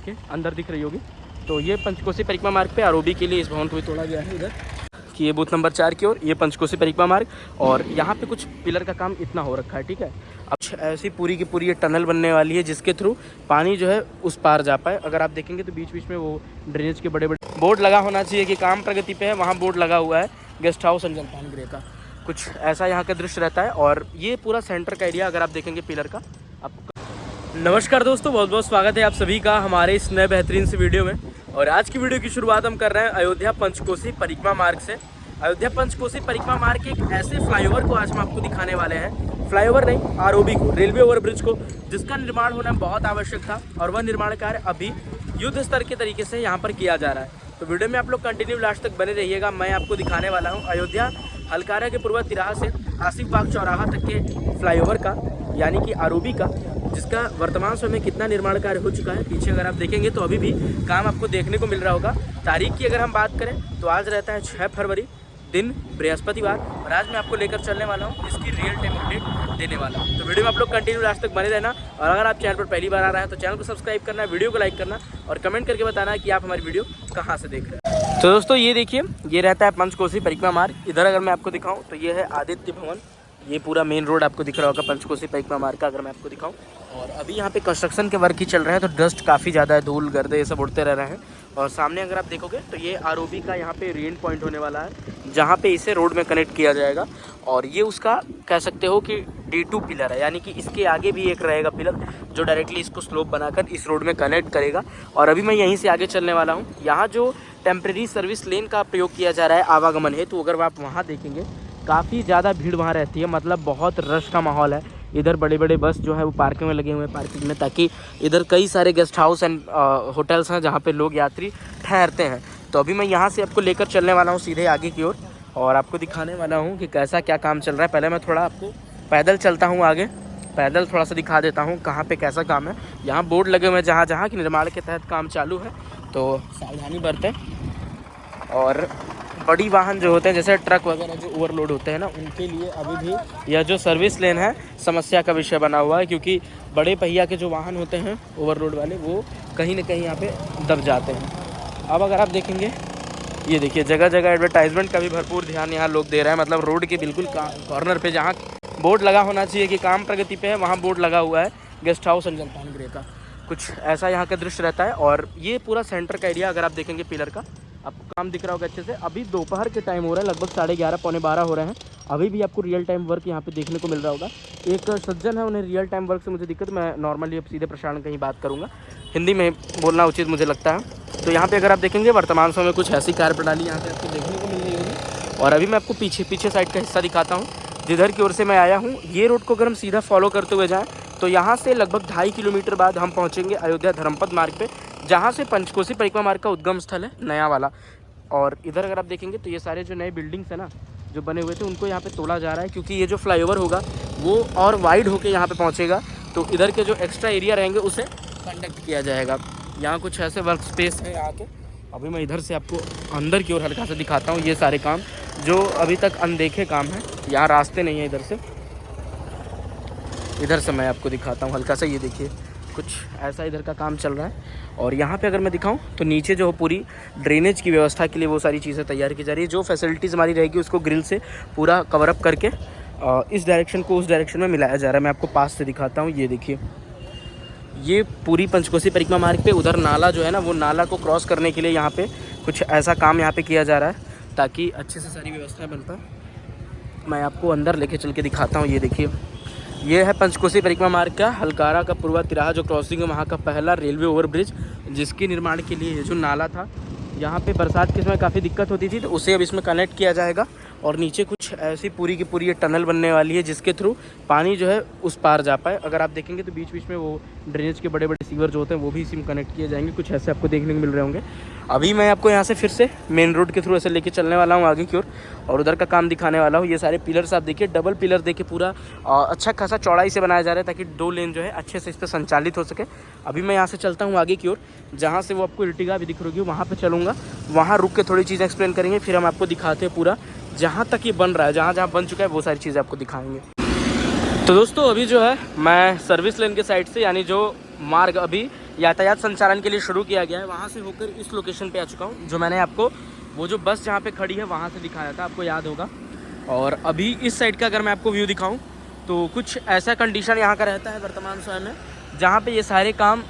के अंदर दिख रही होगी। तो ये पंचकोसी परिक्रमा मार्ग पे आरओबी के लिए इस भवन को भी तोड़ा गया है इधर कि ये बूथ नंबर 4 की ओर ये पंचकोसी परिक्रमा मार्ग। और यहाँ पे कुछ पिलर का काम इतना हो रखा है, ठीक है। अब ऐसी पूरी की पूरी ये टनल बनने वाली है जिसके थ्रू पानी जो है उस पार जा पाए। अगर आप देखेंगे तो बीच बीच में वो ड्रेनेज के बड़े बड़े बोर्ड लगा होना चाहिए कि काम प्रगति पे है, वहाँ बोर्ड लगा हुआ है गेस्ट हाउस एंड जलपान गृह का। कुछ ऐसा यहाँ का दृश्य रहता है और ये पूरा सेंटर का एरिया अगर आप देखेंगे पिलर का आपको। नमस्कार दोस्तों, बहुत बहुत स्वागत है आप सभी का हमारे इस नए बेहतरीन से वीडियो में। और आज की वीडियो की शुरुआत हम कर रहे हैं अयोध्या पंचकोसी परिक्रमा मार्ग से। अयोध्या पंचकोसी परिक्रमा मार्ग के एक ऐसे फ्लाईओवर को आज हम आपको दिखाने वाले हैं। फ्लाईओवर नहीं, आरओबी को, रेलवे ओवरब्रिज को, जिसका निर्माण होना बहुत आवश्यक था और वह निर्माण कार्य अभी युद्ध स्तर के तरीके से यहाँ पर किया जा रहा है। तो वीडियो में आप लोग कंटिन्यू लास्ट तक बने रहिएगा। मैं आपको दिखाने वाला हूँ अयोध्या हलकारा के पूर्व तिराहा से आसिफ बाग चौराहा तक के फ्लाईओवर का, यानी कि आरओबी का, जिसका वर्तमान समय में कितना निर्माण कार्य हो चुका है पीछे अगर आप देखेंगे तो अभी भी काम आपको देखने को मिल रहा होगा। तारीख की अगर हम बात करें तो आज रहता है 6 फरवरी, दिन बृहस्पतिवार, और आज मैं आपको लेकर चलने वाला हूँ इसकी रियल टाइम अपडेट देने वाला हूँ। तो वीडियो में आप लोग कंटिन्यू लास्ट तक बने रहना। और अगर आप चैनल पर पहली बार आ रहे हैं तो चैनल को सब्सक्राइब करना, वीडियो को लाइक करना और कमेंट करके बताना कि आप हमारी वीडियो कहाँ से देख रहे हैं। तो दोस्तों ये देखिए, ये रहता है पंचकोसी परिक्रमा मार्ग। इधर अगर मैं आपको दिखाऊँ तो ये है आदित्य भवन। ये पूरा मेन रोड आपको दिख रहा होगा पंचकोसी परिक्रमा मार्ग का अगर मैं आपको दिखाऊं। और अभी यहाँ पे कंस्ट्रक्शन के वर्क ही चल रहे हैं तो डस्ट काफ़ी ज़्यादा है, धूल गर्दे ये सब उड़ते रह रहे हैं। और सामने अगर आप देखोगे तो ये आरओबी का यहाँ पे रेंट पॉइंट होने वाला है जहाँ पे इसे रोड में कनेक्ट किया जाएगा। और ये उसका कह सकते हो कि D2 पिलर है, यानी कि इसके आगे भी एक रहेगा पिलर जो डायरेक्टली इसको स्लोप बनाकर इस रोड में कनेक्ट करेगा। और अभी मैं यहीं से आगे चलने वाला हूँ। यहाँ जो टेम्प्रेरी सर्विस लेन का प्रयोग किया जा रहा है आवागमन है, तो अगर आप वहाँ देखेंगे काफ़ी ज़्यादा भीड़ वहाँ रहती है, मतलब बहुत रश का माहौल है। इधर बड़े बड़े बस जो है वो पार्किंग में लगे हुए हैं, पार्किंग में, ताकि इधर कई सारे गेस्ट हाउस एंड होटल्स हैं जहाँ पे लोग यात्री ठहरते हैं। तो अभी मैं यहाँ से आपको लेकर चलने वाला हूँ सीधे आगे की ओर और आपको दिखाने वाला हूँ कि कैसा क्या काम चल रहा है। पहले मैं थोड़ा आपको पैदल चलता हूँ आगे, पैदल थोड़ा सा दिखा देता हूँ कहाँ पर कैसा काम है। यहाँ बोर्ड लगे हुए हैं जहाँ जहाँ कि निर्माण के तहत काम चालू है, तो सावधानी बरतें। और बड़ी वाहन जो होते हैं जैसे ट्रक वगैरह जो ओवरलोड होते हैं ना, उनके लिए अभी भी यह जो सर्विस लेन है समस्या का विषय बना हुआ है, क्योंकि बड़े पहिया के जो वाहन होते हैं ओवरलोड वाले वो कहीं ना कहीं यहाँ पे दब जाते हैं। अब अगर आप देखेंगे, ये देखिए जगह जगह एडवर्टाइजमेंट का भी भरपूर ध्यान यहाँ लोग दे रहे हैं। मतलब रोड के बिल्कुल कॉर्नर पर जहाँ बोर्ड लगा होना चाहिए कि काम प्रगति पे है, वहाँ बोर्ड लगा हुआ है गेस्ट हाउस एंड जलपान गृह का। कुछ ऐसा यहाँ का दृश्य रहता है। और ये पूरा सेंटर का एरिया अगर आप देखेंगे पिलर का, आपको काम दिख रहा होगा अच्छे से। अभी दोपहर के टाइम हो रहा है, लगभग 11:30 पौने 12 हो रहे हैं। अभी भी आपको रियल टाइम वर्क यहाँ पे देखने को मिल रहा होगा। एक सज्जन है, उन्हें रियल टाइम वर्क से मुझे दिक्कत, मैं नॉर्मली अब सीधे प्रसारण कहीं बात करूँगा, हिंदी में बोलना उचित मुझे लगता है। तो यहाँ पे अगर आप देखेंगे वर्तमान समय में कुछ ऐसी कार्यप्रणाली यहाँ पे आपको देखने को मिल रही होगी। और अभी मैं आपको पीछे साइड का हिस्सा दिखाता हूँ जिधर की ओर से मैं आया हूँ। ये रोड को अगर हम सीधा फॉलो करते हुए जाएँ तो यहाँ से लगभग 2.5 किलोमीटर बाद हम पहुँचेंगे अयोध्या धर्मपद मार्ग पे, जहाँ से पंचकोसी परिक्रमा मार्ग का उद्गम स्थल है नया वाला। और इधर अगर आप देखेंगे तो ये सारे जो नए बिल्डिंग्स है ना जो बने हुए थे, उनको यहाँ पे तोड़ा जा रहा है, क्योंकि ये जो फ्लाईओवर होगा वो और वाइड होके यहाँ पे पहुँचेगा। तो इधर के जो एक्स्ट्रा एरिया रहेंगे उसे कंडक्ट किया जाएगा। यहाँ कुछ ऐसे वर्क स्पेस है यहाँ के। अभी मैं इधर से आपको अंदर की ओर हल्का सा दिखाता हूँ। ये सारे काम जो अभी तक अनदेखे काम हैं, यहाँ रास्ते नहीं है इधर से मैं आपको दिखाता हूँ हल्का सा। ये देखिए कुछ ऐसा इधर का काम चल रहा है। और यहाँ पे अगर मैं दिखाऊं तो नीचे जो पूरी ड्रेनेज की व्यवस्था के लिए वो सारी चीज़ें तैयार की जा रही है। जो फैसिलिटीज़ हमारी रहेगी उसको ग्रिल से पूरा कवर अप करके इस डायरेक्शन को उस डायरेक्शन में मिलाया जा रहा है। मैं आपको पास से दिखाता हूँ। ये देखिए, ये पूरी पंचकोसी परिक्रमा मार्ग पे उधर नाला जो है ना, वो नाला को क्रॉस करने के लिए यहाँ पे कुछ ऐसा काम यहाँ पे किया जा रहा है ताकि अच्छे से सारी व्यवस्थाएँ बन पाए। मैं आपको अंदर लेके चल के दिखाता हूँ। ये देखिए, ये है पंचकोसी परिक्रमा मार्ग का हलकारा का पूर्वा तिराहा जो क्रॉसिंग है, वहाँ का पहला रेलवे ओवरब्रिज, जिसके निर्माण के लिए ये जो नाला था, यहाँ पे बरसात के समय काफ़ी दिक्कत होती थी, तो उसे अब इसमें कनेक्ट किया जाएगा। और नीचे कुछ ऐसी पूरी की पूरी ये टनल बनने वाली है जिसके थ्रू पानी जो है उस पार जा पाए। अगर आप देखेंगे तो बीच बीच में वो ड्रेनेज के बड़े बड़े सीवर जो होते हैं वो भी इसी में कनेक्ट किए जाएंगे। कुछ ऐसे आपको देखने को मिल रहे होंगे। अभी मैं आपको यहाँ से फिर से मेन रोड के थ्रू ऐसे लेके चलने वाला हूँ आगे की ओर और उधर का काम दिखाने वाला हूँ। ये सारे पिलर्स आप देखिए, डबल पिलर देखिए, पूरा अच्छा खासा चौड़ाई से बनाया जा रहा है ताकि 2 लेन जो है अच्छे से इस पर संचालित हो सके। अभी मैं यहाँ से चलता हूँ आगे की ओर, जहाँ से वो आपको इर्टिगा भी दिख रही होगी, वहाँ पर चलूँगा। वहाँ रुक के थोड़ी चीज़ें एक्सप्लेन करेंगे, फिर हम आपको दिखाते हैं पूरा जहाँ तक ये बन रहा है, जहाँ जहाँ बन चुका है वो सारी चीज़ें आपको दिखाएंगे। तो दोस्तों अभी जो है मैं सर्विस लेन के साइड से, यानी जो मार्ग अभी यातायात संचालन के लिए शुरू किया गया है। वहाँ से होकर इस लोकेशन पे आ चुका हूँ, जो मैंने आपको वो जो बस जहाँ पे खड़ी है वहाँ से दिखाया था, आपको याद होगा। और अभी इस साइड का अगर मैं आपको व्यू दिखाऊँ तो कुछ ऐसा कंडीशन यहाँ का रहता है वर्तमान समय में, जहाँ पे ये सारे काम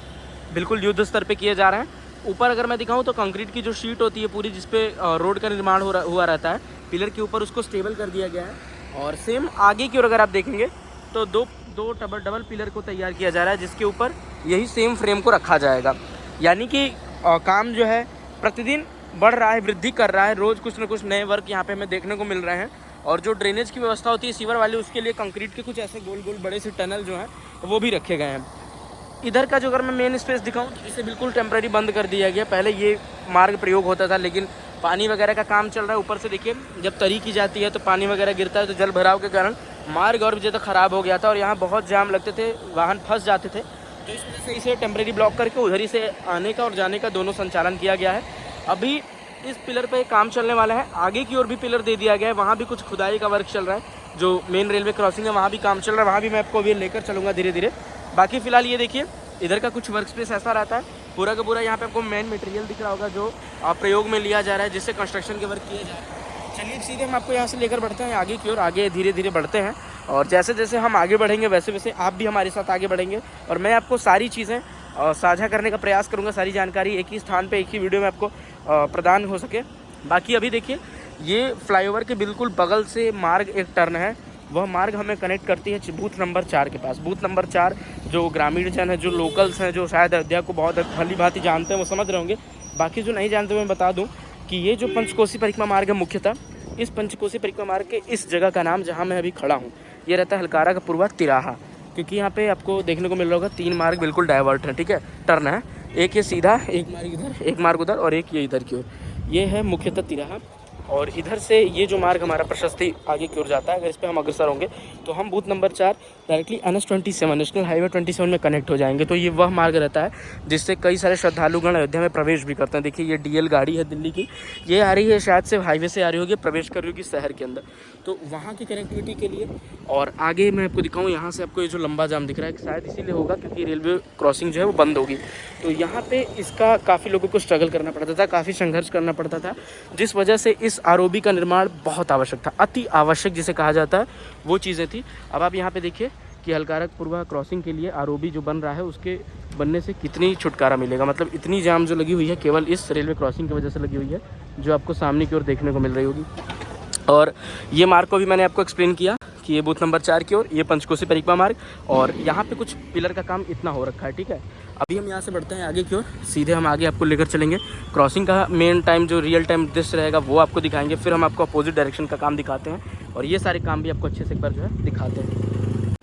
बिल्कुल युद्ध स्तर पे किए जा रहे हैं। ऊपर अगर मैं दिखाऊँ तो कंक्रीट की जो शीट होती है पूरी, जिसपे रोड का निर्माण हुआ रहता है, पिलर के ऊपर उसको स्टेबल कर दिया गया है। और सेम आगे की ओर अगर आप देखेंगे तो दो डबल पिलर को तैयार किया जा रहा है, जिसके ऊपर यही सेम फ्रेम को रखा जाएगा। यानी कि काम जो है प्रतिदिन बढ़ रहा है, वृद्धि कर रहा है। रोज़ कुछ ना कुछ नए वर्क यहाँ पे हमें देखने को मिल रहे हैं। और जो ड्रेनेज की व्यवस्था होती है सीवर वाली, उसके लिए कंक्रीट के कुछ ऐसे गोल गोल बड़े से टनल जो हैं वो भी रखे गए हैं। इधर का जो अगर मैं मेन स्पेस दिखाऊं तो इसे बिल्कुल टेम्प्रेरी बंद कर दिया गया। पहले ये मार्ग प्रयोग होता था, लेकिन पानी वगैरह का काम चल रहा है। ऊपर से देखिए जब तरी की जाती है तो पानी वगैरह गिरता है, तो जल भराव के कारण मार्ग और भी ज़्यादा ख़राब हो गया था और यहाँ बहुत जाम लगते थे, वाहन फंस जाते थे। तो इस वजह से इसे टेम्प्रेरी ब्लॉक करके उधर ही से आने का और जाने का दोनों संचालन किया गया है। अभी इस पिलर पे काम चलने वाला है, आगे की ओर भी पिलर दे दिया गया है। वहाँ भी कुछ खुदाई का वर्क चल रहा है, जो मेन रेलवे क्रॉसिंग है वहाँ भी काम चल रहा है। वहाँ भी मैं आपको अभी लेकर चलूँगा धीरे धीरे। बाकी फ़िलहाल ये देखिए इधर का कुछ वर्क स्पेस ऐसा रहता है, पूरा का पूरा यहाँ पे आपको मेन मटेरियल दिख रहा होगा जो प्रयोग में लिया जा रहा है, जिससे कंस्ट्रक्शन के वर्क किए जा रहे हैं। चलिए सीधे हम आपको यहाँ से लेकर बढ़ते हैं आगे की ओर। आगे धीरे धीरे बढ़ते हैं और जैसे जैसे हम आगे बढ़ेंगे वैसे वैसे आप भी हमारे साथ आगे बढ़ेंगे और मैं आपको सारी चीज़ें साझा करने का प्रयास करूँगा। सारी जानकारी एक ही स्थान पर एक ही वीडियो में आपको प्रदान हो सके। बाकी अभी देखिए ये फ्लाईओवर के बिल्कुल बगल से मार्ग एक टर्न है, वह मार्ग हमें कनेक्ट करती है बूथ नंबर 4 के पास। बूथ नंबर 4 जो ग्रामीण जन है, जो लोकल्स हैं, जो शायद अयोध्या को बहुत भली भांति जानते हैं, वो समझ रहे होंगे। बाकी जो नहीं जानते मैं बता दूं कि ये जो पंचकोसी परिक्रमा मार्ग है, मुख्यतः इस पंचकोसी परिक्रमा मार्ग के इस जगह का नाम जहाँ मैं अभी खड़ा हूँ ये रहता है हलकारा का पूर्वा तिराहा। क्योंकि यहाँ पे आपको देखने को मिल रहा होगा 3 मार्ग बिल्कुल डाइवर्ट है, ठीक है, टर्न है। एक ये सीधा, एक मार्ग इधर, एक मार्ग उधर और एक ये इधर की ओर। ये है मुख्यतः तिराहा। और इधर से ये जो मार्ग हमारा प्रशस्ति आगे की ओर जाता है, अगर इस पर हम अग्रसर होंगे तो हम booth number 4 directly NH27 national highway 27 में कनेक्ट हो जाएंगे। तो ये वह मार्ग रहता है जिससे कई सारे श्रद्धालुगण अयोध्या में प्रवेश भी करते हैं। देखिए ये DL गाड़ी है दिल्ली की, ये आ रही है शायद से हाईवे से आ रही होगी, प्रवेश कर रही होगी शहर के अंदर। तो वहाँ की कनेक्टिविटी के लिए और आगे मैं आपको दिखाऊँ, यहाँ से आपको ये जो लंबा जाम दिख रहा है शायद इसीलिए होगा क्योंकि रेलवे क्रॉसिंग जो है वो बंद होगी। तो यहाँ पे इसका काफ़ी लोगों को स्ट्रगल करना पड़ता था, काफ़ी संघर्ष करना पड़ता था, जिस वजह से इस ROB का निर्माण बहुत आवश्यक था। अति आवश्यक जिसे कहा जाता है वो चीज़ें थी। अब आप यहाँ पे देखिए कि हलकारा पूर्वा क्रॉसिंग के लिए ROB जो बन रहा है उसके बनने से कितनी छुटकारा मिलेगा। मतलब इतनी जाम जो लगी हुई है केवल इस रेलवे क्रॉसिंग की वजह से लगी हुई है, जो आपको सामने की ओर देखने को मिल रही होगी। और ये मार्ग को भी मैंने आपको एक्सप्लेन किया कि ये बूथ नंबर 4 की ओर, ये पंचकोसी परिक्रमा मार्ग और यहाँ पे कुछ पिलर का काम इतना हो रखा है, ठीक है। अभी हम यहाँ से बढ़ते हैं आगे की ओर, सीधे हम आगे आपको लेकर चलेंगे। क्रॉसिंग का मेन टाइम जो रियल टाइम दृश्य रहेगा वो आपको दिखाएंगे, फिर हम आपको अपोजिट डायरेक्शन का काम दिखाते हैं और ये सारे काम भी आपको अच्छे से एक बार जो है दिखाते हैं।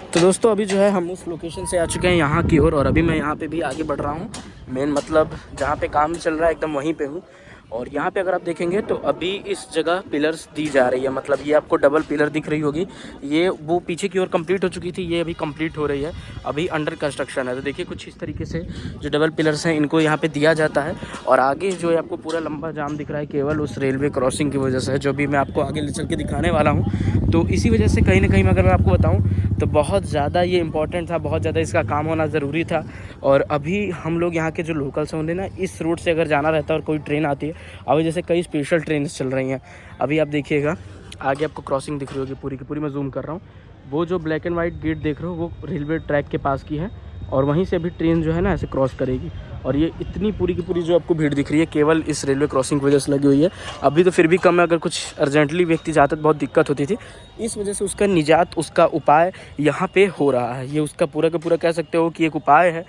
तो दोस्तों अभी जो है हम उस लोकेशन से आ चुके हैं यहाँ की ओर और अभी मैं यहाँ पे भी आगे बढ़ रहा हूँ। मेन मतलब जहाँ पे काम चल रहा है एकदम वहीं पे हूँ। और यहाँ पे अगर आप देखेंगे तो अभी इस जगह पिलर्स दी जा रही है, मतलब ये आपको डबल पिलर दिख रही होगी। ये वो पीछे की ओर कंप्लीट हो चुकी थी, ये अभी कंप्लीट हो रही है, अभी अंडर कंस्ट्रक्शन है। तो देखिए कुछ इस तरीके से जो डबल पिलर्स हैं इनको यहाँ पे दिया जाता है। और आगे जो है आपको पूरा लंबा जाम दिख रहा है केवल उस रेलवे क्रॉसिंग की वजह से, जो भी मैं आपको आगे ले चल के दिखाने वाला हूँ। तो इसी वजह से कहीं ना कहीं अगर मैं आपको बताऊँ तो बहुत ज़्यादा ये इंपॉर्टेंट था, बहुत ज़्यादा इसका काम होना ज़रूरी था। और अभी हम लोग यहाँ के जो लोकल्स हैं उन्हें ना इस रूट से अगर जाना रहता है और कोई ट्रेन आती है, अभी जैसे कई स्पेशल ट्रेन चल रही हैं। अभी आप देखिएगा आगे आपको क्रॉसिंग दिख रही होगी पूरी की पूरी, मैं जूम कर रहा हूँ। वो जो ब्लैक एंड वाइट गेट देख रहे हो वो रेलवे ट्रैक के पास की है और वहीं से अभी ट्रेन जो है ना ऐसे क्रॉस करेगी। और ये इतनी पूरी की पूरी जो आपको भीड़ दिख रही है केवल इस रेलवे क्रॉसिंग की वजह से लगी हुई है। अभी तो फिर भी कम है, अगर कुछ अर्जेंटली व्यक्ति जाता तो बहुत दिक्कत होती थी। इस वजह से उसका निजात, उसका उपाय यहाँ पे हो रहा है। ये उसका पूरा का पूरा कह सकते हो कि एक उपाय है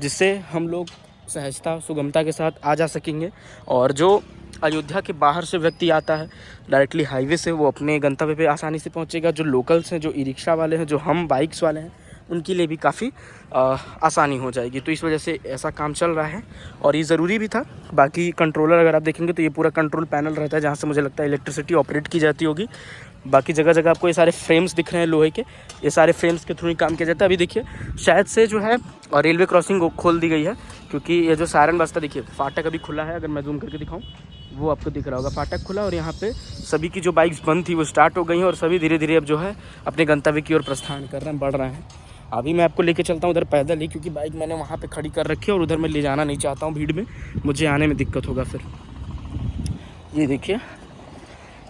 जिससे हम लोग सहजता सुगमता के साथ आ जा सकेंगे। और जो अयोध्या के बाहर से व्यक्ति आता है डायरेक्टली हाईवे से, वो अपने गंतव्य पे आसानी से पहुंचेगा। जो लोकल्स हैं, जो ई रिक्शा वाले हैं, जो हम बाइक्स वाले हैं, उनके लिए भी काफ़ी आसानी हो जाएगी। तो इस वजह से ऐसा काम चल रहा है और ये ज़रूरी भी था। बाकी कंट्रोलर अगर आप देखेंगे तो ये पूरा कंट्रोल पैनल रहता है जहाँ से मुझे लगता है इलेक्ट्रिसिटी ऑपरेट की जाती होगी। बाकी जगह जगह आपको ये सारे फ्रेम्स दिख रहे हैं लोहे के, ये सारे फ्रेम्स के थ्रू ही काम किया जाता है। अभी देखिए शायद से जो है रेलवे क्रॉसिंग खोल दी गई है, क्योंकि ये जो सायरन बजता, देखिए फाटक अभी खुला है। अगर मैं जूम करके दिखाऊं वो आपको दिख रहा होगा, फाटक खुला और यहाँ पे सभी की जो बाइक्स बंद थी वो स्टार्ट हो गई हैं और सभी धीरे धीरे अब जो है अपने गंतव्य की ओर प्रस्थान कर रहे हैं, बढ़ रहे हैं। अभी मैं आपको लेके चलता हूँ उधर पैदल ही, क्योंकि बाइक मैंने वहाँ पे खड़ी कर रखी है और उधर मैं ले जाना नहीं चाहता हूँ भीड़ में, मुझे आने में दिक्कत होगा फिर। ये देखिए,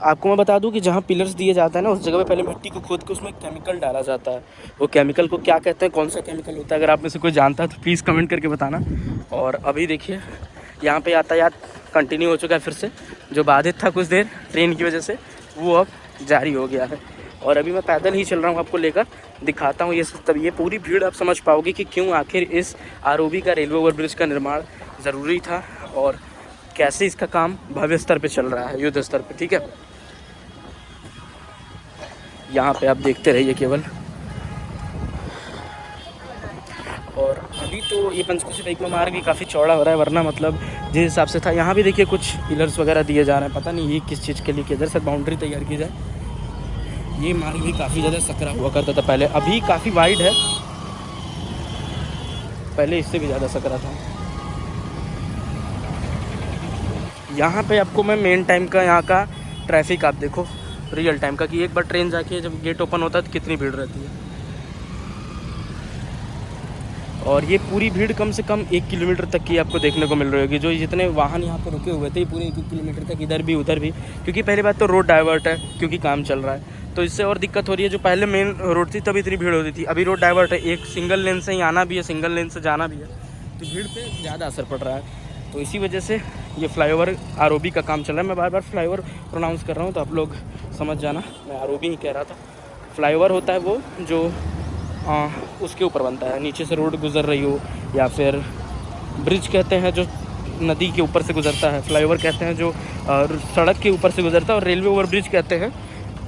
आपको मैं बता दूं कि जहाँ पिलर्स दिए जाता है ना, उस जगह पे पहले मिट्टी को खोद के उसमें केमिकल डाला जाता है। वो केमिकल को क्या कहते हैं, कौन सा केमिकल होता है, अगर आप में से कोई जानता है तो प्लीज़ कमेंट करके बताना। और अभी देखिए यहाँ पे यातायात कंटिन्यू हो चुका है फिर से, जो बाधित था कुछ देर ट्रेन की वजह से वो अब जारी हो गया है। और अभी मैं पैदल ही चल रहा हूँ, आपको लेकर दिखाता हूँ ये सब। तब ये पूरी भीड़ आप समझ पाओगे कि क्यों आखिर इस आरओबी का रेलवे ओवरब्रिज का निर्माण ज़रूरी था और कैसे इसका काम भव्य स्तर पे चल रहा है, युद्ध स्तर पे। ठीक है, यहाँ पे आप देखते रहिए केवल। और अभी तो ये पंचकोशी परिक्रमा मार्ग भी काफ़ी चौड़ा हो रहा है, वरना मतलब जिस हिसाब से था, यहाँ भी देखिए कुछ पिलर्स वगैरह दिए जा रहे हैं, पता नहीं ये किस चीज़ के लिए, किधर से बाउंड्री तैयार की जाए। ये मार्ग भी काफ़ी ज़्यादा सकरा हुआ करता था पहले, अभी काफ़ी वाइड है, पहले इससे भी ज़्यादा सकरा था। यहाँ पे आपको मैं मेन टाइम का यहाँ का ट्रैफिक आप देखो रियल टाइम का, कि एक बार ट्रेन जाके जब गेट ओपन होता है तो कितनी भीड़ रहती है। और ये पूरी भीड़ कम से कम 1 किलोमीटर तक की आपको देखने को मिल रही होगी। जो जितने वाहन यहाँ पे रुके हुए थे पूरे 1 किलोमीटर तक, इधर भी उधर भी, क्योंकि पहली बात तो रोड डाइवर्ट है, क्योंकि काम चल रहा है, तो इससे और दिक्कत हो रही है। जो पहले मेन रोड थी तब इतनी भीड़ होती थी, अभी रोड डाइवर्ट है, एक सिंगल लेन से ही आना भी है, सिंगल लेन से जाना भी है, तो भीड़ पे ज़्यादा असर पड़ रहा है। तो इसी वजह से ये फ्लाईओवर आरओबी का काम चल रहा है। मैं बार बार फ्लाईओवर प्रोनाउंस कर रहा हूँ तो आप लोग समझ जाना, मैं आरओबी ही कह रहा था। फ्लाईओवर होता है वो जो उसके ऊपर बनता है, नीचे से रोड गुजर रही हो, या फिर ब्रिज कहते हैं जो नदी के ऊपर से गुजरता है, फ्लाईओवर कहते हैं जो सड़क के ऊपर से गुजरता है, और रेलवे ओवर ब्रिज कहते हैं।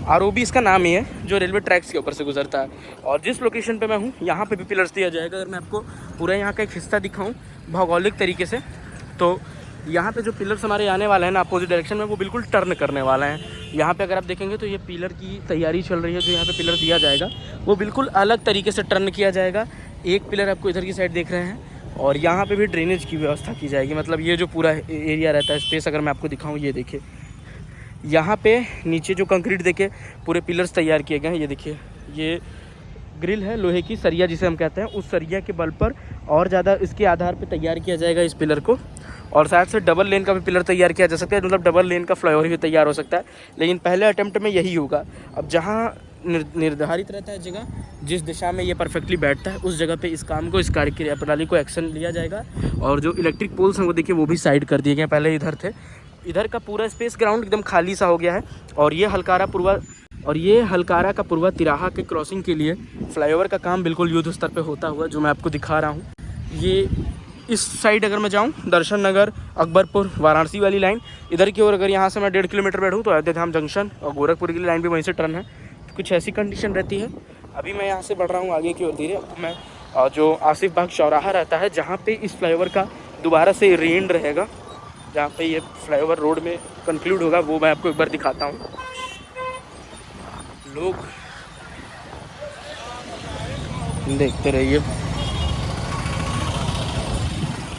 आरओबी इसका नाम ही है, जो रेलवे ट्रैक्स के ऊपर से गुजरता है। और जिस लोकेशन पे मैं हूँ यहाँ पे भी पिलर्स दिया जाएगा। अगर मैं आपको पूरा यहाँ का एक हिस्सा दिखाऊँ भौगोलिक तरीके से, तो यहाँ पे जो पिलर्स हमारे आने वाले हैं ना अपोजिट डायरेक्शन में, वो बिल्कुल टर्न करने वाला है। यहाँ पे अगर आप देखेंगे तो ये पिलर की तैयारी चल रही है, जो यहाँ पे पिलर दिया जाएगा वो बिल्कुल अलग तरीके से टर्न किया जाएगा। एक पिलर आपको इधर की साइड देख रहे हैं, और यहाँ पे भी ड्रेनेज की व्यवस्था की जाएगी। मतलब ये जो पूरा एरिया रहता है स्पेस, अगर मैं आपको दिखाऊँ, ये देखिए यहाँ पे नीचे जो कंक्रीट देके पूरे पिलर्स तैयार किए गए हैं। ये देखिए, ये ग्रिल है लोहे की, सरिया जिसे हम कहते हैं, उस सरिया के बल पर और ज़्यादा इसके आधार पे तैयार किया जाएगा इस पिलर को। और शायद से डबल लेन का भी पिलर तैयार किया जा सकता है, मतलब डबल लेन का फ्लाईओवर भी तैयार हो सकता है, लेकिन पहले अटेम्प्ट में यही होगा। अब जहाँ निर्धारित रहता है जगह, जिस दिशा में ये परफेक्टली बैठता है, उस जगह पे इस काम को, इस कार्य प्रणाली को एक्शन लिया जाएगा। और जो इलेक्ट्रिक पोल्स हैं वो देखिए वो भी साइड कर दिए गए, पहले इधर थे। इधर का पूरा स्पेस ग्राउंड एकदम खाली सा हो गया है। और ये हलकारा का पूर्वा तिराहा के क्रॉसिंग के लिए फ्लाईओवर का काम बिल्कुल युद्ध स्तर पे होता हुआ जो मैं आपको दिखा रहा हूँ। ये इस साइड अगर मैं जाऊँ, दर्शन नगर, अकबरपुर, वाराणसी वाली लाइन, इधर की ओर अगर यहाँ से मैं 1.5 किलोमीटर बैठूँ तो अयोध्या धाम जंक्शन और गोरखपुर की लाइन भी वहीं से टर्न है। तो कुछ ऐसी कंडीशन रहती है। अभी मैं यहाँ से बढ़ रहा हूँ आगे की ओर धीरे। मैं जो आसिफ बाग चौराहा रहता है, जहाँ पे इस फ्लाईओवर का दोबारा से रीएंड रहेगा, जहाँ पे ये फ्लाईओवर रोड में कंक्लूड होगा, वो मैं आपको एक बार दिखाता हूँ। लोग देखते रहिए।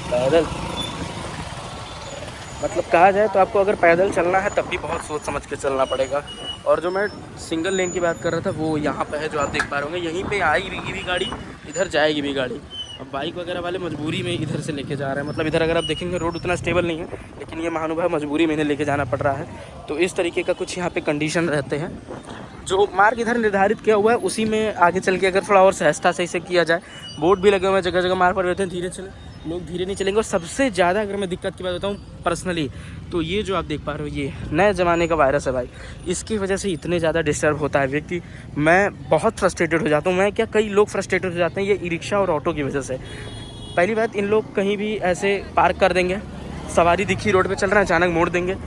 पैदल मतलब कहा जाए तो आपको अगर पैदल चलना है तब भी बहुत सोच समझ के चलना पड़ेगा। और जो मैं सिंगल लेन की बात कर रहा था वो यहाँ पे है, जो आप देख पा रहे होंगे। यहीं पे आएगी भी गाड़ी, इधर जाएगी भी गाड़ी। अब बाइक वगैरह वाले मजबूरी में इधर से लेके जा रहे हैं। मतलब इधर अगर आप देखेंगे रोड उतना स्टेबल नहीं है, लेकिन ये महानुभाव मजबूरी में इन्हें लेके जाना पड़ रहा है। तो इस तरीके का कुछ यहाँ पे कंडीशन रहते हैं। जो मार्ग इधर निर्धारित किया हुआ है उसी में आगे चल के अगर थोड़ा और सहजता सही से किया जाए, बोर्ड भी लगे हुए हैं जगह जगह, मार्ग पर रहते हैं धीरे चले, लोग धीरे नहीं चलेंगे। और सबसे ज़्यादा अगर मैं दिक्कत की बात बताऊँ पर्सनली, तो ये जो आप देख पा रहे हो ये नए ज़माने का वायरस है भाई। इसकी वजह से इतने ज़्यादा डिस्टर्ब होता है व्यक्ति, मैं बहुत फ्रस्ट्रेटेड हो जाता हूँ। मैं क्या, कई लोग फ्रस्ट्रेटेड हो जाते हैं ये ई रिक्शा और ऑटो की वजह से। पहली बात, इन लोग कहीं भी ऐसे पार्क कर देंगे, सवारी दिखी रोड पे चल रहा है अचानक मोड़ देंगे।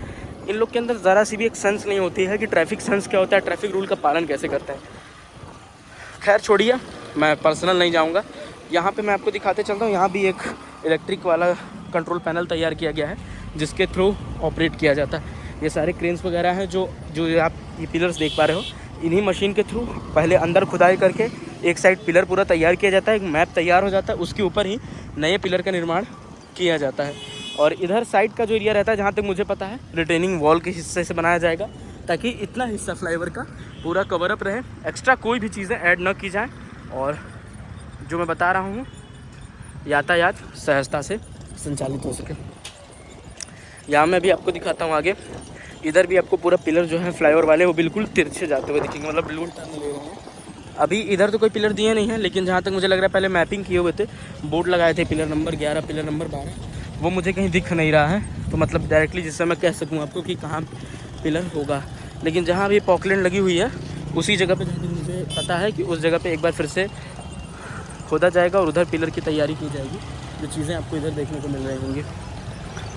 इन लोग के अंदर ज़रा सी भी एक सेंस नहीं होती है कि ट्रैफिक सेंस क्या होता है, ट्रैफिक रूल का पालन कैसे करते हैं। खैर छोड़िए, मैं पर्सनल नहीं जाऊँगा। यहाँ पे मैं आपको दिखाते चलता हूँ। यहाँ भी एक इलेक्ट्रिक वाला कंट्रोल पैनल तैयार किया गया है जिसके थ्रू ऑपरेट किया जाता है। ये सारे क्रेन्स वगैरह हैं जो आप ये पिलर्स देख पा रहे हो, इन्हीं मशीन के थ्रू पहले अंदर खुदाई करके एक साइड पिलर पूरा तैयार किया जाता है, एक मैप तैयार हो जाता है, उसके ऊपर ही नए पिलर का निर्माण किया जाता है। और इधर साइड का जो एरिया रहता है, जहाँ तक मुझे पता है, रिटेनिंग वॉल के हिस्से से बनाया जाएगा ताकि इतना हिस्सा फ्लाईओवर का पूरा कवर अप रहे, एक्स्ट्रा कोई भी चीज़ें ऐड न की जाए। और जो मैं बता रहा हूँ यातायात सहजता से संचालित हो सके। यहाँ मैं भी आपको दिखाता हूँ आगे। इधर भी आपको पूरा पिलर जो है फ्लाईओवर वाले वो बिल्कुल तिरछे जाते हुए दिखेंगे, मतलब बिल्कुल टर्न ले रहे हैं। अभी इधर तो कोई पिलर दिए नहीं है, लेकिन जहाँ तक मुझे लग रहा है पहले मैपिंग किए हुए थे, बोर्ड लगाए थे पिलर नंबर 11, पिलर नंबर 12, वो मुझे कहीं दिख नहीं रहा है। तो मतलब डायरेक्टली जिससे मैं कह सकूँ आपको कि कहाँ पिलर होगा। लेकिन जहाँ भी पॉकलैंड लगी हुई है उसी जगह पे मुझे पता है कि उस जगह पे एक बार फिर से खोदा जाएगा और उधर पिलर की तैयारी की जाएगी। जो चीज़ें आपको इधर देखने को मिल रही होंगी।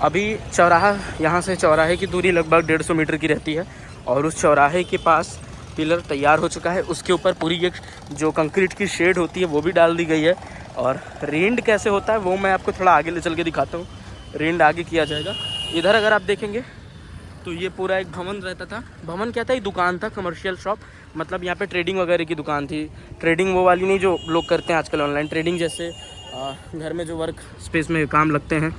अभी चौराहा, यहाँ से चौराहे की दूरी लगभग 150 मीटर की रहती है और उस चौराहे के पास पिलर तैयार हो चुका है। उसके ऊपर पूरी एक जो कंक्रीट की शेड होती है वो भी डाल दी गई है। और रेंड कैसे होता है वो मैं आपको थोड़ा आगे ले चल के दिखाता हूँ। रेंड आगे किया जाएगा। इधर अगर आप देखेंगे तो ये पूरा एक भवन रहता था। भवन क्या था, एक दुकान था, कमर्शियल शॉप, मतलब यहाँ पे ट्रेडिंग वगैरह की दुकान थी। ट्रेडिंग वो वाली नहीं जो लोग करते हैं आजकल ऑनलाइन ट्रेडिंग, जैसे घर में जो वर्क स्पेस में काम लगते हैं,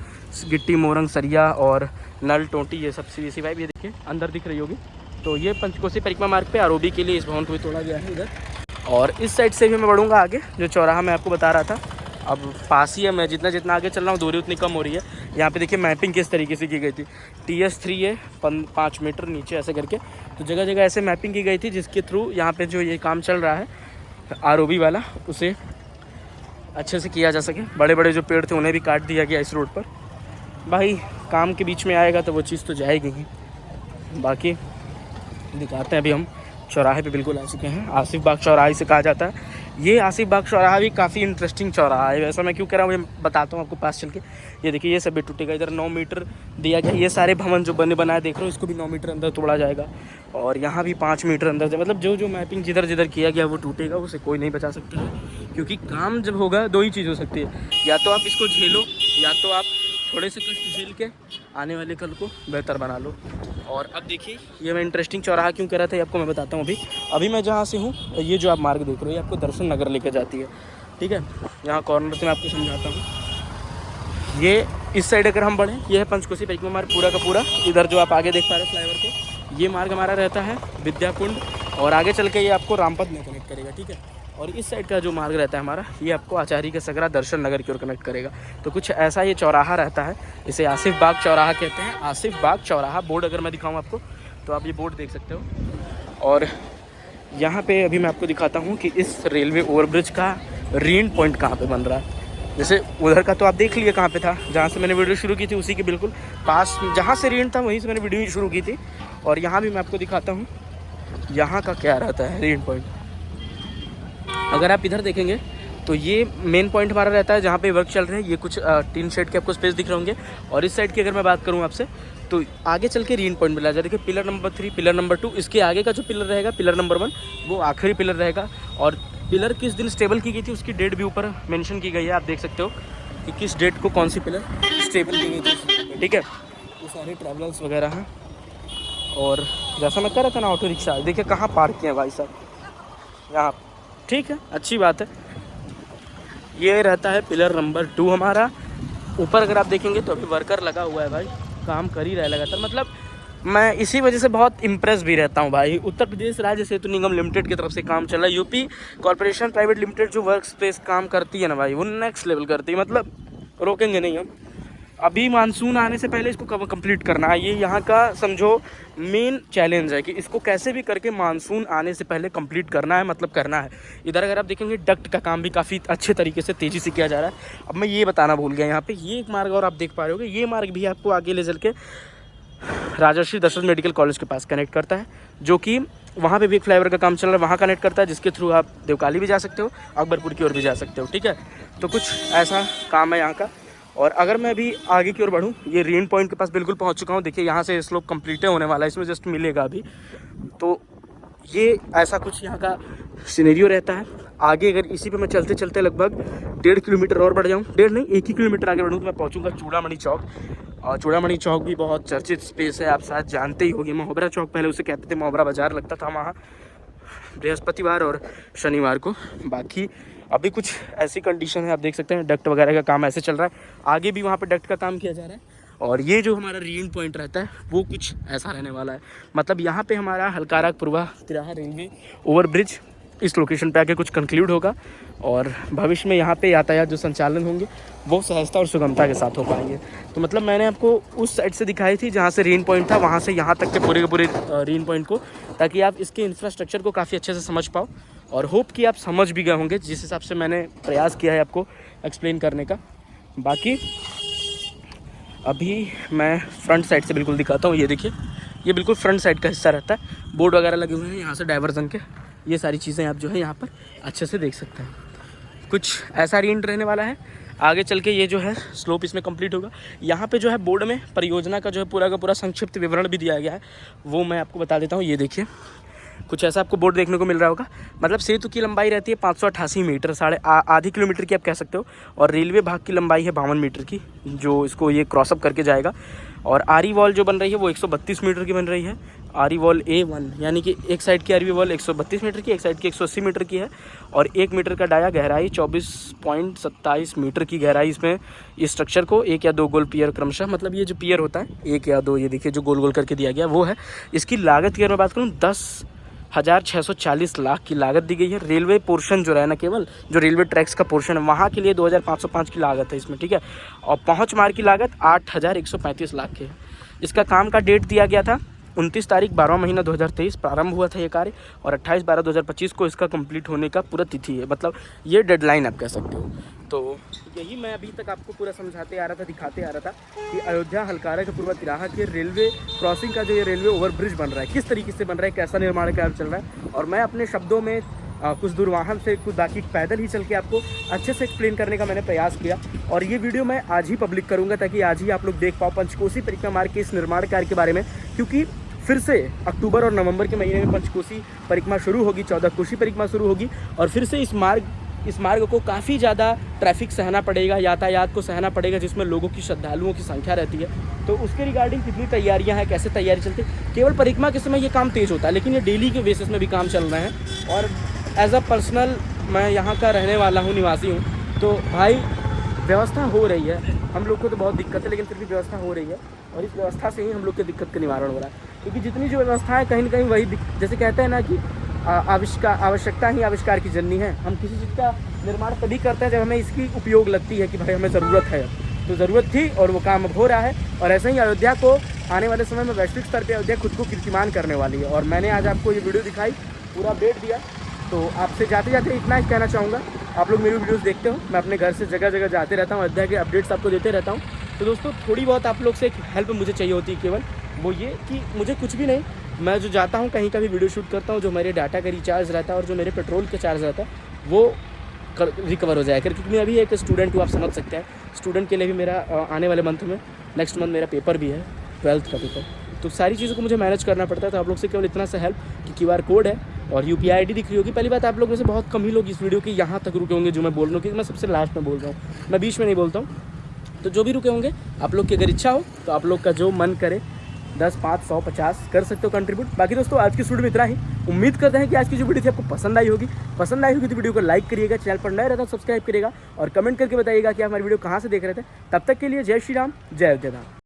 गिट्टी मोरंग सरिया और नल टोंटी, ये सब सी वाइब। ये देखिए अंदर दिख रही होगी। तो ये पंचकोसी परिक्रमा मार्ग पे आरओबी के लिए इस भवन को भी तोड़ा गया है इधर। और इस साइड से भी मैं बढ़ूँगा आगे, जो चौराहा मैं आपको बता रहा था। अब पास ही है, मैं जितना आगे चल रहा हूँ दूरी उतनी कम हो रही है। यहाँ पे देखिए मैपिंग किस तरीके से की गई थी। TS3 है 5 मीटर नीचे ऐसे करके, तो जगह जगह ऐसे मैपिंग की गई थी, जिसके थ्रू यहाँ पे जो ये काम चल रहा है आरओबी वाला, उसे अच्छे से किया जा सके। बड़े बड़े जो पेड़ थे उन्हें भी काट दिया गया इस रोड पर। भाई काम के बीच में आएगा तो वो चीज़ तो जाएगी ही। बाकी दिखाते हैं। अभी हम चौराहे पे बिल्कुल आ चुके हैं। आसिफ बाग चौराहे से कहा जाता है। ये आसिफ बाग चौराहा भी काफ़ी इंटरेस्टिंग चौराहा है। वैसा मैं क्यों कह रहा हूँ ये बताता हूँ आपको पास चल के। ये देखिए ये सब भी टूटेगा। इधर 9 मीटर दिया गया। ये सारे भवन जो बनाए देख रहे हो, इसको भी 9 मीटर अंदर तोड़ा जाएगा। और यहाँ भी 5 मीटर अंदर, मतलब जो मैपिंग जिधर जिधर किया गया वो टूटेगा, उसे कोई नहीं बचा सकता है। क्योंकि काम जब होगा 2 ही चीज़ हो सकती है, या तो आप इसको झेलो या तो आप थोड़े से कष्ट झेल के आने वाले कल को बेहतर बना लो। और अब देखिए ये मैं इंटरेस्टिंग चौराहा क्यों कह रहा था, ये आपको मैं बताता हूँ। अभी मैं जहाँ से हूँ, ये जो आप मार्ग देख रहे हो, ये आपको दर्शन नगर लेकर जाती है, ठीक है। यहाँ कॉर्नर से मैं आपको समझाता हूँ। ये इस साइड अगर हम बढ़ें, ये है पंचकोसी परिक्रमा मार्ग पूरा का पूरा। इधर जो आप आगे देख पा रहे हो फ्लाईओवर को, ये मार्ग हमारा रहता है विद्याकुंड, और आगे चल के ये आपको रामपथ में कनेक्ट करेगा, ठीक है। और इस साइड का जो मार्ग रहता है हमारा, ये आपको आचार्य के सगरा दर्शन नगर की ओर कनेक्ट करेगा। तो कुछ ऐसा ये चौराहा रहता है। इसे आसिफ बाग चौराहा कहते हैं। आसिफ बाग चौराहा बोर्ड अगर मैं दिखाऊं आपको, तो आप ये बोर्ड देख सकते हो। और यहाँ पे अभी मैं आपको दिखाता हूँ कि इस रेलवे ओवरब्रिज का रीन पॉइंट कहाँ पे बन रहा है। जैसे उधर का तो आप देख लिए कहाँ पे था, जहाँ से मैंने वीडियो शुरू की थी, उसी के बिल्कुल पास जहाँ से रीन था वहीं से मैंने वीडियो शुरू की थी। और यहाँ भी मैं आपको दिखाता हूँ यहाँ का क्या रहता है रीन पॉइंट। अगर आप इधर देखेंगे तो ये मेन पॉइंट हमारा रहता है जहाँ पे वर्क चल रहे हैं। ये कुछ टीन शेड के आपको स्पेस दिख रहे होंगे। और इस साइड की अगर मैं बात करूँ आपसे, तो आगे चल के रीन पॉइंट मिला जाए। देखिए पिलर नंबर 3, पिलर नंबर 2, इसके आगे का जो पिलर रहेगा, पिलर नंबर 1, वो आखिरी पिलर रहेगा। और पिलर किस दिन स्टेबल की गई थी उसकी डेट भी ऊपर मेंशन की गई है। आप देख सकते हो कि किस डेट को कौन सी पिलर स्टेबल की गई थी, ठीक है। वो सारे ट्रैवलर्स वगैरह हैं। और जैसा मैं कह रहा था ना, ऑटो रिक्शा देखिए कहाँ पार्क किए हैं भाई साहब, यहाँ, ठीक है, अच्छी बात है। ये रहता है पिलर नंबर 2 हमारा। ऊपर अगर आप देखेंगे तो अभी वर्कर लगा हुआ है भाई, काम कर ही रहा है लगातार। मतलब मैं इसी वजह से बहुत इम्प्रेस भी रहता हूँ भाई। उत्तर प्रदेश राज्य सेतु निगम लिमिटेड की तरफ से काम चल रहा है। यूपी कॉर्पोरेशन प्राइवेट लिमिटेड जो वर्क स्पेस काम करती है ना भाई, वो नेक्स्ट लेवल करती है। मतलब रोकेंगे नहीं हम। अभी मानसून आने से पहले इसको कंप्लीट करना है। ये यहाँ का समझो मेन चैलेंज है कि इसको कैसे भी करके मानसून आने से पहले कंप्लीट करना है, मतलब करना है। इधर अगर आप देखेंगे डक्ट का काम भी काफ़ी अच्छे तरीके से तेज़ी से किया जा रहा है। अब मैं ये बताना भूल गया, यहाँ पे ये एक मार्ग और आप देख पा रहे होगे, ये मार्ग भी आपको आगे ले चल के राजर्षि दशरथ मेडिकल कॉलेज के पास कनेक्ट करता है, जो कि वहाँ पे भी एक फ्लाईओवर का काम चल रहा है, वहाँ कनेक्ट करता है, जिसके थ्रू आप देवकाली भी जा सकते हो, अकबरपुर की ओर भी जा सकते हो, ठीक है। तो कुछ ऐसा काम है यहाँ का। और अगर मैं भी आगे की ओर बढ़ूँ, ये रीन पॉइंट के पास बिल्कुल पहुँच चुका हूँ। देखिए यहाँ से स्लोप कंप्लीट होने वाला है, इसमें जस्ट मिलेगा अभी। तो ये ऐसा कुछ यहाँ का सिनेरियो रहता है। आगे अगर इसी पे मैं चलते चलते लगभग 1.5 किलोमीटर और बढ़ जाऊँ, 1.5 नहीं 1 ही किलोमीटर आगे बढ़ूँ तो मैं पहुँचूँगा चूड़ामणि चौक। और चूड़ामणि चौक भी बहुत चर्चित स्पेस है, आप शायद जानते ही होंगे। मोहबरा चौक पहले उसे कहते थे, मोहबरा बाज़ार लगता था वहाँ बृहस्पतिवार और शनिवार को। बाकी अभी कुछ ऐसी कंडीशन है, आप देख सकते हैं डक्ट वगैरह का काम ऐसे चल रहा है। आगे भी वहाँ पे डक्ट का काम किया जा रहा है। और ये जो हमारा रीन पॉइंट रहता है वो कुछ ऐसा रहने वाला है। मतलब यहाँ पे हमारा हलकारा पूर्वा तिराहा रेलवे ओवरब्रिज इस लोकेशन पे आके कुछ कंक्लूड होगा और भविष्य में यहाँ पे यातायात जो संचालन होंगे वो सहजता और सुगमता के साथ हो पाएंगे। तो मतलब मैंने आपको उस साइड से दिखाई थी जहाँ से रेन पॉइंट था, वहाँ से यहाँ तक के पूरे रेन पॉइंट को, ताकि आप इसके इंफ्रास्ट्रक्चर को काफ़ी अच्छे से समझ पाओ। और होप कि आप समझ भी गए होंगे जिस हिसाब से मैंने प्रयास किया है आपको एक्सप्लेन करने का। बाकी अभी मैं फ्रंट साइड से बिल्कुल दिखाता हूँ। ये देखिए, ये बिल्कुल फ्रंट साइड का हिस्सा रहता है। बोर्ड वगैरह लगे हुए हैं यहाँ से डाइवर्जन के, ये सारी चीज़ें आप जो है यहाँ पर अच्छे से देख सकते हैं। कुछ ऐसा रेंट रहने वाला है। आगे चल के ये जो है स्लोप इसमें कंप्लीट होगा। यहाँ पे जो है बोर्ड में परियोजना का जो है पूरा का पूरा संक्षिप्त विवरण भी दिया गया है, वो मैं आपको बता देता हूँ। ये देखिए, कुछ ऐसा आपको बोर्ड देखने को मिल रहा होगा। मतलब सेतु की लंबाई रहती है 588 मीटर, आधी किलोमीटर की आप कह सकते हो। और रेलवे भाग की लंबाई है 52 मीटर की, जो इसको ये क्रॉसअप करके जाएगा। और आरी वॉल जो बन रही है वो 132 मीटर की बन रही है। आरी वॉल A1 यानी कि एक साइड की आरी वॉल 132 मीटर की, एक साइड की 180 मीटर की है। और 1 मीटर का डाया, गहराई 24.27 मीटर की गहराई इसमें इस स्ट्रक्चर को 1 या 2 गोल पियर क्रमशः, मतलब ये जो पियर होता है 1 या 2, ये देखिए जो गोल गोल करके दिया गया वो है। इसकी लागत की अगर मैं बात करूँ 10,640 लाख की लागत दी गई है। रेलवे पोर्शन जो है ना, केवल जो रेलवे ट्रैक्स का पोर्शन है वहाँ के लिए 2,505 की लागत है इसमें, ठीक है। और पहुँच मार्ग की लागत 8,135 लाख की है। इसका काम का डेट दिया गया था 29 तारीख 12 महीना 2023 प्रारंभ हुआ था ये कार्य, और 28/12/2025 को इसका कंप्लीट होने का पूरा तिथि है, मतलब ये डेडलाइन आप कह सकते हो। तो यही मैं अभी तक आपको पूरा समझाते आ रहा था, दिखाते आ रहा था कि अयोध्या हलकारा के पूर्व तिराहा के रेलवे क्रॉसिंग का जो ये रेलवे ओवरब्रिज बन रहा है किस तरीके से बन रहा है, कैसा निर्माण कार्य चल रहा है। और मैं अपने शब्दों में कुछ दूर वाहन से, कुछ बाकी पैदल ही चल के आपको अच्छे से एक्सप्लेन करने का मैंने प्रयास किया। और ये वीडियो मैं आज ही पब्लिक करूँगा ताकि आज ही आप लोग देख पाओ पंचकोसी परिक्रमा मार्ग के इस निर्माण कार्य के बारे में, क्योंकि फिर से अक्टूबर और नवंबर के महीने में पंचकोसी परिक्रमा शुरू होगी, 14 कोसी परिक्रमा शुरू होगी। और फिर से इस मार्ग को काफ़ी ज़्यादा ट्रैफिक सहना पड़ेगा, यातायात को सहना पड़ेगा, जिसमें लोगों की, श्रद्धालुओं की संख्या रहती है। तो उसके रिगार्डिंग कितनी तैयारियां हैं, कैसे तैयारी चलती है। केवल परिक्रमा के समय ये काम तेज़ होता है, लेकिन ये डेली के बेसिस में भी काम चल रहे हैं। और एज अ पर्सनल मैं यहाँ का रहने वाला हूँ, निवासी हूँ, तो भाई व्यवस्था हो रही है। हम लोग को तो बहुत दिक्कत है, लेकिन फिर भी व्यवस्था हो रही है। और इस व्यवस्था से ही हम लोग की दिक्कत का निवारण हो रहा है, क्योंकि जितनी जो व्यवस्था है कहीं ना कहीं वही, जैसे कहते हैं ना कि आवश्यकता ही आविष्कार की जननी है। हम किसी चीज़ का निर्माण तभी करते हैं जब हमें इसकी उपयोग लगती है कि भाई हमें ज़रूरत है। तो ज़रूरत थी और वो काम अब हो रहा है। और ऐसे ही अयोध्या को आने वाले समय में वैश्विक स्तर पर अयोध्या खुद को कीर्तिमान करने वाली है। और मैंने आज आपको ये वीडियो दिखाई, पूरा अपडेट दिया। तो आपसे जाते जाते इतना ही कहना चाहूँगा, आप लोग मेरी वीडियोस देखते हो, मैं अपने घर से जगह जगह जाते रहता हूँ, अयोध्या के अपडेट्स आपको देते रहता हूँ। तो दोस्तों थोड़ी बहुत आप लोग से एक हेल्प मुझे चाहिए होती है, केवल वो ये कि मुझे कुछ भी नहीं, मैं जो जाता हूँ कहीं का भी वीडियो शूट करता हूँ, जो मेरे डाटा का रिचार्ज रहता है और जो मेरे पेट्रोल का चार्ज रहता है वो रिकवर हो जाए। क्योंकि मैं अभी एक स्टूडेंट हूँ, आप समझ सकते हैं। स्टूडेंट के लिए भी मेरा आने वाले मंथ में, नेक्स्ट मंथ मेरा पेपर भी है, 12th का पेपर। तो सारी चीज़ों को मुझे मैनेज करना पड़ता है। तो आप लोग से केवल इतना सा हेल्प कि QR कोड है और UPI ID दिख रही होगी। पहली बात, आप लोग में से बहुत कम ही लोग इस वीडियो के यहाँ तक रुके होंगे जो मैं बोल रहा हूँ, क्योंकि मैं सबसे लास्ट में बोल रहा हूँ, मैं बीच में नहीं बोलता हूँ। तो जो भी रुके होंगे, आप लोग की अगर इच्छा हो तो आप लोग का जो मन करे 10, 5, 100, 50 कर सकते हो कंट्रीब्यूट। बाकी दोस्तों आज की वीडियो में इतना ही। उम्मीद करते हैं कि आज की जो वीडियो थी आपको पसंद आई होगी। तो वीडियो को लाइक करिएगा, चैनल पर नए रहता तो सब्सक्राइब करिएगा और कमेंट करके बताइएगा कि आप हमारी वीडियो कहाँ से देख रहे थे। तब तक के लिए जय श्री राम, जय अयोध्या।